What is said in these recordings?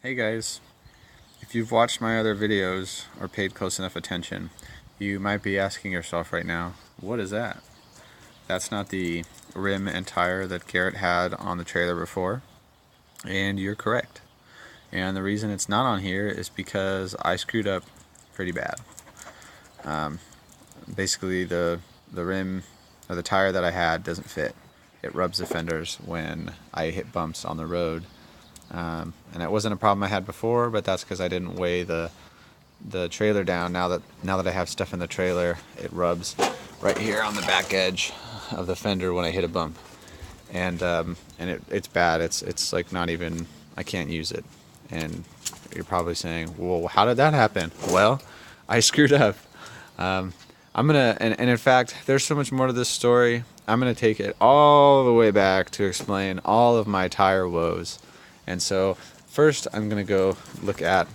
Hey guys, if you've watched my other videos or paid close enough attention, you might be asking yourself right now, what is that? That's not the rim and tire that Garrett had on the trailer before, and you're correct. And the reason it's not on here is because I screwed up pretty bad. Basically, the rim or the tire that I had doesn't fit. It rubs the fenders when I hit bumps on the road. And it wasn't a problem I had before, but that's because I didn't weigh the trailer down. Now that I have stuff in the trailer, it rubs right here on the back edge of the fender when I hit a bump, and it's bad. It's like not even, I can't use it. And you're probably saying, well, how did that happen? Well, I screwed up. I'm gonna and in fact, there's so much more to this story. I'm gonna take it all the way back to explain all of my tire woes. And so first I'm going to go look at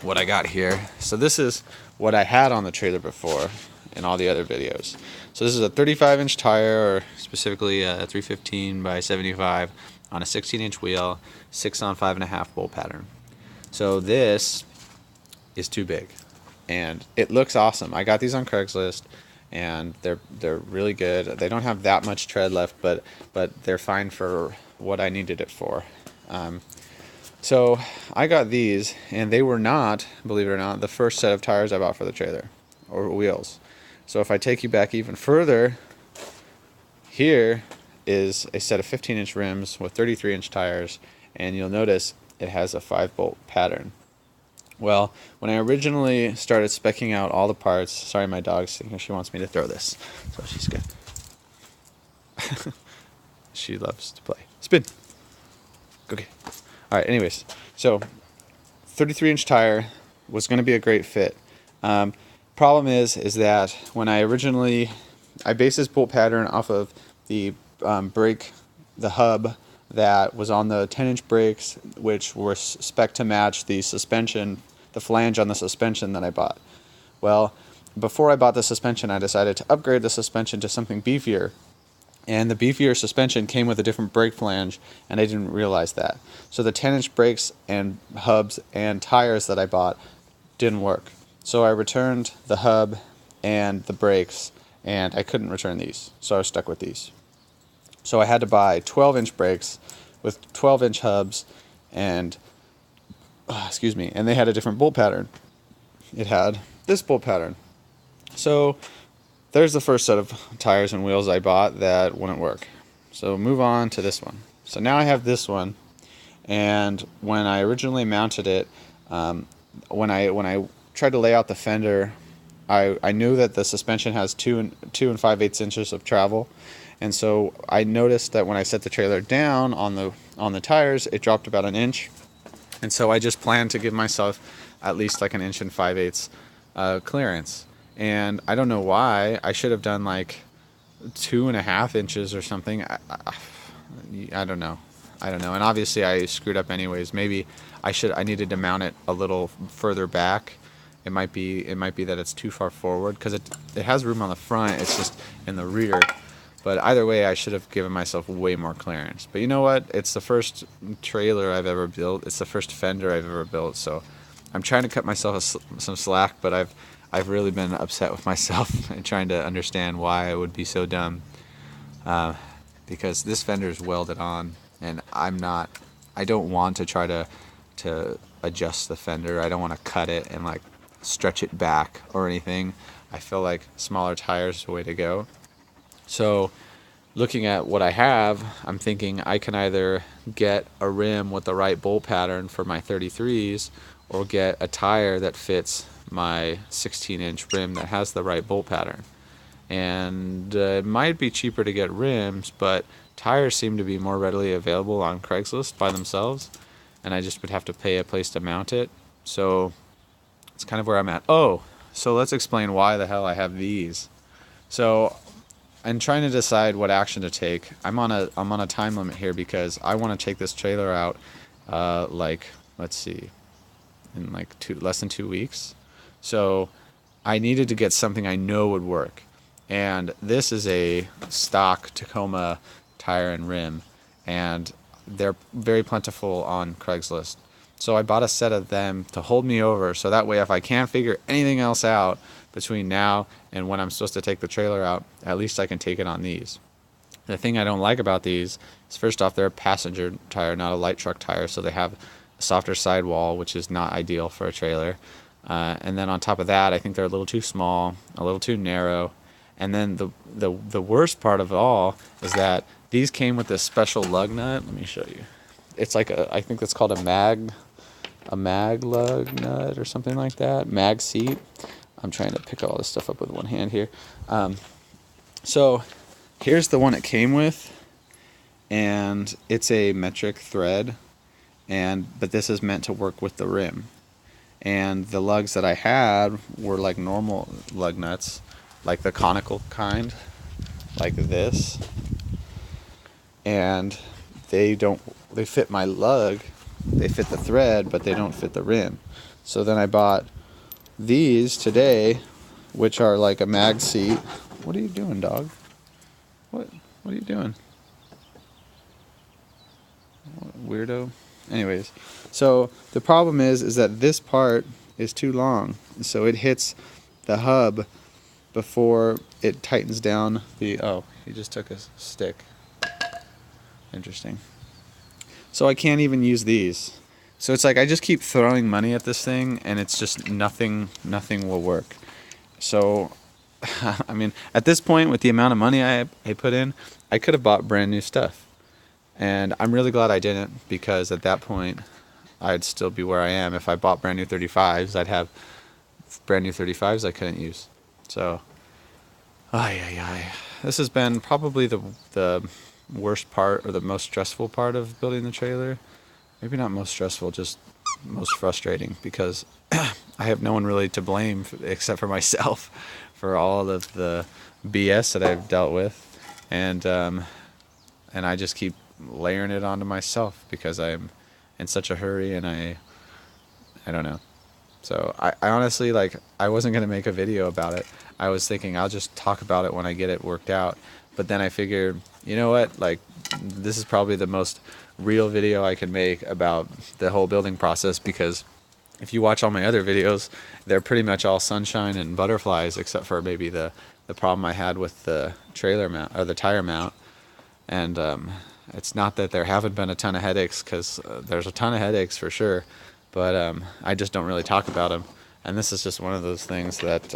what I got here. So this is what I had on the trailer before in all the other videos. So this is a 35-inch tire, or specifically a 315 by 75 on a 16-inch wheel, 6 on 5.5 bolt pattern. So this is too big, and it looks awesome. I got these on Craigslist, and they're really good. They don't have that much tread left, but they're fine for what I needed it for. So I got these, and they were not, believe it or not, the first set of tires I bought for the trailer, or wheels. So if I take you back even further, here is a set of 15-inch rims with 33-inch tires, and you'll notice it has a 5-bolt pattern. Well, when I originally started speccing out all the parts, sorry, my dog's thinking she wants me to throw this, so she's good. She loves to play. Spin. Okay. All right. Anyways, so 33-inch tire was going to be a great fit. Problem is that when I based this bolt pattern off of the brake, the hub that was on the 10-inch brakes, which were spec to match the suspension, the flange on the suspension that I bought. Well, before I bought the suspension, I decided to upgrade the suspension to something beefier. And the beefier suspension came with a different brake flange, and I didn't realize that. So the 10-inch brakes and hubs and tires that I bought didn't work. So I returned the hub and the brakes, and I couldn't return these. So I was stuck with these. So I had to buy 12-inch brakes with 12-inch hubs, and and they had a different bolt pattern. It had this bolt pattern. So there's the first set of tires and wheels I bought that wouldn't work. So move on to this one. So now I have this one, and when I originally mounted it, when I tried to lay out the fender, I knew that the suspension has 2 and 5/8 inches of travel, and so I noticed that when I set the trailer down on the tires, it dropped about an inch, and so I just planned to give myself at least like 1 inch and 5/8 clearance. And I don't know why. I should have done like 2.5 inches or something. I don't know. And obviously I screwed up anyways. Maybe I needed to mount it a little further back. It might be that it's too far forward, because it has room on the front. It's just in the rear. But either way, I should have given myself way more clearance. But you know what? It's the first trailer I've ever built. It's the first fender I've ever built. So I'm trying to cut myself some slack, but I've really been upset with myself and trying to understand why I would be so dumb. Because this fender is welded on, and I don't want to try to adjust the fender. I don't want to cut it and like stretch it back or anything. I feel like smaller tires is the way to go. So looking at what I have, I'm thinking I can either get a rim with the right bolt pattern for my 33s, or get a tire that fits my 16-inch rim that has the right bolt pattern. And it might be cheaper to get rims, but tires seem to be more readily available on Craigslist by themselves, and I just would have to pay a place to mount it. So it's kind of where I'm at. Oh, so let's explain why the hell I have these. So I'm trying to decide what action to take. I'm on a time limit here because I want to take this trailer out in like less than 2 weeks. So I needed to get something I know would work. And this is a stock Tacoma tire and rim, and they're very plentiful on Craigslist. So I bought a set of them to hold me over, so that way if I can't figure anything else out between now and when I'm supposed to take the trailer out, at least I can take it on these. The thing I don't like about these is, first off, they're a passenger tire, not a light truck tire, so they have a softer sidewall, which is not ideal for a trailer. And then on top of that, I think they're a little too small, a little too narrow. And then the worst part of it all is that these came with this special lug nut. Let me show you. It's like I think it's called a mag lug nut or something like that. Mag seat. I'm trying to pick all this stuff up with one hand here. So here's the one it came with, and it's a metric thread, but this is meant to work with the rim. And the lugs that I had were like normal lug nuts, like the conical kind, like this, and they fit my lug, they fit the thread, but they don't fit the rim. So then I bought these today, which are like a mag seat. What are you doing, dog? What are you doing? What, weirdo. Anyways, so the problem is that this part is too long, so it hits the hub before it tightens down the. Oh, he just took a stick. Interesting. So I can't even use these. So it's like I just keep throwing money at this thing, and it's just nothing will work. So I mean, at this point, with the amount of money I put in, I could have bought brand new stuff. And I'm really glad I didn't, because at that point, I'd still be where I am. If I bought brand new 35s, I'd have brand new 35s I couldn't use. So, this has been probably the worst part, or the most stressful part of building the trailer. Maybe not most stressful, just most frustrating, because I have no one really to blame except for myself for all of the BS that I've dealt with, and I just keep layering it onto myself because I'm in such a hurry, and I don't know. So I honestly, like, I wasn't gonna make a video about it. I was thinking I'll just talk about it when I get it worked out. But then I figured, you know what? Like, this is probably the most real video I can make about the whole building process, because if you watch all my other videos, they're pretty much all sunshine and butterflies, except for maybe the problem I had with the trailer mount, or the tire mount. And it's not that there haven't been a ton of headaches, because there's a ton of headaches for sure, but I just don't really talk about them. And this is just one of those things that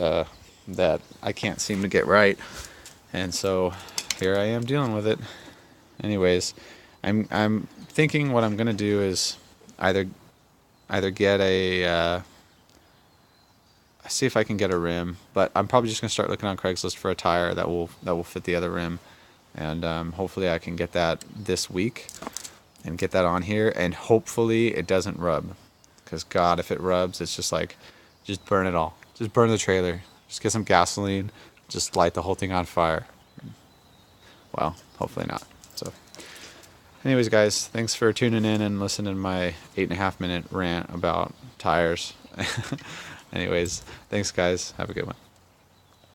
I can't seem to get right, and so here I am dealing with it. Anyways, I'm thinking what I'm gonna do is either get see if I can get a rim, but I'm probably just gonna start looking on Craigslist for a tire that will fit the other rim. And hopefully I can get that this week and get that on here, and hopefully it doesn't rub, because God, if it rubs, it's just like, just burn it all. Just burn the trailer. Just get some gasoline, just light the whole thing on fire. Well, hopefully not. So anyways, guys, thanks for tuning in and listening to my 8.5-minute rant about tires. Anyways, thanks guys. Have a good one.